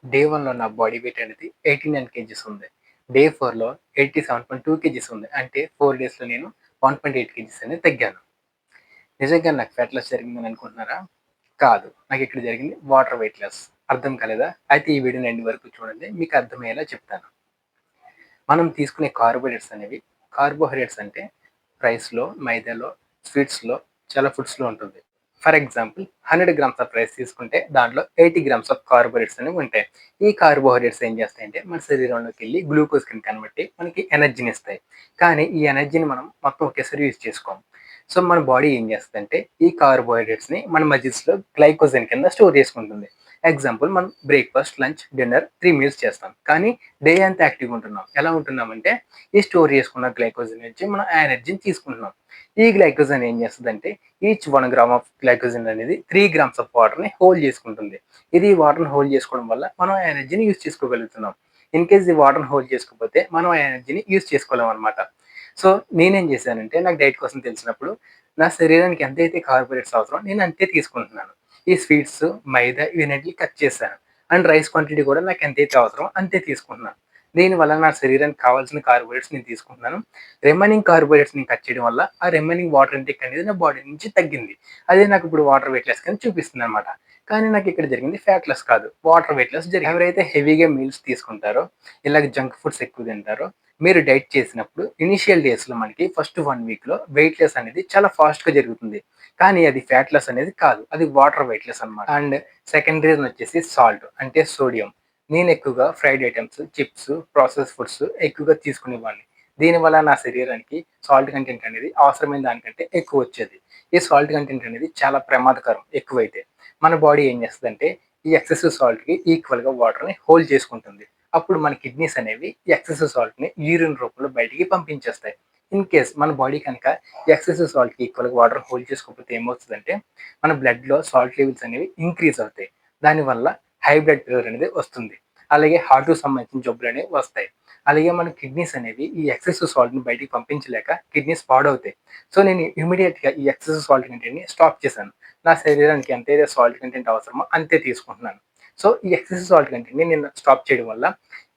Day 1లో నా body weight అనేది 89 kgs ఉంది. డే 4లో 87.2 కేజీస్ ఉంది. అంటే 4 డేస్‌లో నేను 1.8 కేజీస్ అనేది తగ్గాను. నిజంగా నాకు ఫ్యాట్ లాస్ జరిగిందని అనుకుంటున్నారా? కాదు. నాకిక్కడ జరిగింది వాటర్ వెయిట్ లాస్. అర్థం కాలేదా? అయితే ఈ వీడియోని ఎండ్ వరకు చూడండి. మీకు అర్థమయ్యేలా చెప్తాను. మనం తీసుకునే కార్బోహైడ్రేట్స్ అంటే రైస్‌లో, మైదాలో, స్వీట్స్‌లో, చాలా ఫుడ్స్‌లో ఉంటుంది. For example 100 grams of rice తీసుకుంటే దాంట్లో 80 గ్రామ్స్ ఆఫ్ కార్బోహైడ్రేట్స్ అనేవి ఉంటాయి. ఈ కార్బోహైడ్రేట్స్ ఏం చేస్తాయంటే మన శరీరంలోకెళ్ళి గ్లూకోజ్ కింద కన్వర్ట్ మనకి ఎనర్జీని ఇస్తాయి. కానీ ఈ ఎనర్జీని మనం మొత్తం ఒకేసారి యూజ్ చేసుకోం. సో మన బాడీ ఏం చేస్తదంటే ఈ కార్బోహైడ్రేట్స్‌ని మన మజిల్స్‌లో గ్లైకోజన్ కింద స్టోర్ చేసుకుంటుంది. ఎగ్జాంపుల్ మనం బ్రేక్‌ఫాస్ట్, లంచ్, డిన్నర్ 3 మీల్స్ చేస్తాం. కానీ డే అంతా యాక్టివ్‌గా ఉంటున్నాం. ఎలా ఉంటున్నామంటే ఈ స్టోర్ చేసుకున్న గ్లైకోజన్ నుంచి మనం ఆ ఎనర్జీని తీసుకుంటున్నాం. ఈ గ్లైకోజన్ ఏం చేస్తదంటే ఈచ్ 1 గ్రామ్ ఆఫ్ గ్లైకోజన్ అనేది 3 గ్రామ్స్ ఆఫ్ వాటర్‌ని హోల్డ్ చేసుకుంటుంది. ఇది వాటర్‌ని హోల్డ్ చేసుకోవడం వల్ల మనం ఆ ఎనర్జీని యూజ్ చేసుకోగలుగుతున్నాం. ఇన్ కేస్ ఈ వాటర్‌ని హోల్డ్ చేసుకోకపోతే మనం ఆ ఎనర్జీని యూజ్ చేసుకోలేమనమాట. సో నేనేం చేశానంటే నాకు డైట్ కోసం తెలిసినప్పుడు నా శరీరానికి ఎంతైతే కార్బోహైడ్రేట్స్ అవసరమో నేను అంతే తీసుకుంటున్నాను. ఈ స్వీట్స్, మైదా ఇవన్నిటిని కట్ చేశాను. అండ్ రైస్ క్వాంటిటీ కూడా నాకు ఎంతైతే అవసరమో అంతే తీసుకుంటున్నాను. దీనివల్ల నా శరీరానికి కావాల్సిన కార్బోహైడ్రేట్స్ నేను తీసుకుంటున్నాను. రిమైనింగ్ కార్బోహైడ్రేట్స్‌ని కట్ చేయడం వల్ల ఆ రిమైనింగ్ వాటర్ ఇంటేక్ అనేది నా బాడీ నుంచి తగ్గింది. అదే నాకు ఇప్పుడు వాటర్ వెయిట్ లాస్ కింద చూపిస్తుందనమాట. కానీ నాకు ఇక్కడ జరిగింది ఫ్యాట్ లాస్ కాదు. వాటర్ వెయిట్ లాస్ జరిగింది. ఎవరైతే హెవీగా మీల్స్ తీసుకుంటారో, ఇలాగ జంక్ ఫుడ్స్ ఎక్కువ తింటారో, మీరు డైట్ చేసినప్పుడు ఇనీషియల్ డేస్‌లో మనకి ఫస్ట్ 1 వీక్‌లో వెయిట్ లాస్ అనేది చాలా ఫాస్ట్‌గా జరుగుతుంది. కానీ అది ఫ్యాట్ లాస్ అనేది కాదు. అది వాటర్ వెయిట్ లాస్ అనమాట. అండ్ సెకండ్ రీజన్ వచ్చేసి సాల్ట్ అంటే సోడియం. నేను ఎక్కువగా fried items, chips, processed foods ఎక్కువగా తీసుకునేవాడిని. దీనివల్ల నా శరీరానికి సాల్ట్ కంటెంట్ అనేది అవసరమైన దానికంటే ఎక్కువ వచ్చేది. ఈ సాల్ట్ కంటెంట్ అనేది చాలా ప్రమాదకరం ఎక్కువైతే. మన బాడీ ఏం చేస్తదంటే ఈ ఎక్సెసివ్ సాల్ట్‌కి ఈక్వల్‌గా వాటర్‌ని హోల్డ్ చేసుకుంటుంది. అప్పుడు మన కిడ్నీస్ అనేవి ఈ ఎక్సెసివ్ సాల్ట్‌ని యూరిన్ రూపంలో బయటికి పంపించేస్తాయి. ఇన్ కేస్ మన బాడీ కనుక ఈ ఎక్సెసివ్ సాల్ట్‌కి ఈక్వల్‌గా వాటర్ హోల్డ్ చేసుకోకపోతే ఏమవుతదంటే మన బ్లడ్‌లో సాల్ట్ లెవెల్స్ అనేవి ఇంక్రీజ్ అవుతాయి. దానివల్ల హై బ్లడ్ ప్రెషర్ అనేది వస్తుంది. అలాగే హార్ట్‌కి సంబంధించిన జబ్బులనేవి వస్తాయి. అలాగే మన కిడ్నీస్ అనేవి ఈ ఎక్సెసివ్ సాల్ట్‌ని బయటికి పంపించలేక కిడ్నీస్ పాడవుతాయి. సో నేను ఇమ్మీడియేట్‌గా ఈ ఎక్సెసివ్ సాల్ట్ కంటెంట్‌ని స్టాప్ చేశాను. నా శరీరానికి ఎంతైతే సాల్ట్ కంటెంట్ అవసరమో అంతే తీసుకుంటున్నాను. సో ఈ ఎక్సెసివ్ సాల్ట్ కంటెంట్‌ని నేను స్టాప్ చేయడం వల్ల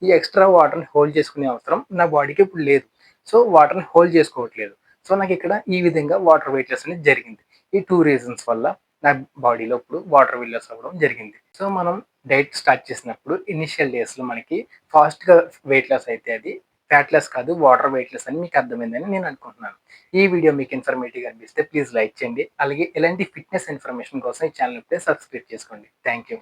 ఈ ఎక్స్‌ట్రా వాటర్‌ని హోల్డ్ చేసుకునే అవసరం నా బాడీకి ఇప్పుడు లేదు. సో వాటర్‌ని హోల్డ్ చేసుకోవట్లేదు. సో నాకిక్కడ ఈ విధంగా వాటర్ వెయిట్ లాస్ అనేది జరిగింది. ఈ 2 రీజన్స్ వల్ల నా బాడీలో ఇప్పుడు వాటర్ వెయిట్ లాస్ అవ్వడం జరిగింది. సో మనం డైట్ స్టార్ట్ చేసినప్పుడు ఇనీషియల్ డేస్‌లో మనకి ఫాస్ట్‌గా వెయిట్ లాస్ అయితే అది ఫ్యాట్ లాస్ కాదు వాటర్ వెయిట్ లాస్ అని మీకు అర్థమైందని నేను అనుకుంటున్నాను. ఈ వీడియో మీకు ఇన్ఫర్మేటివ్‌గా అనిపిస్తే ప్లీజ్ లైక్ చేయండి. అలాగే ఇలాంటి ఫిట్‌నెస్ ఇన్ఫర్మేషన్ కోసం ఈ ఛానెల్ ఇప్పుడే సబ్స్క్రైబ్ చేసుకోండి. Thank you.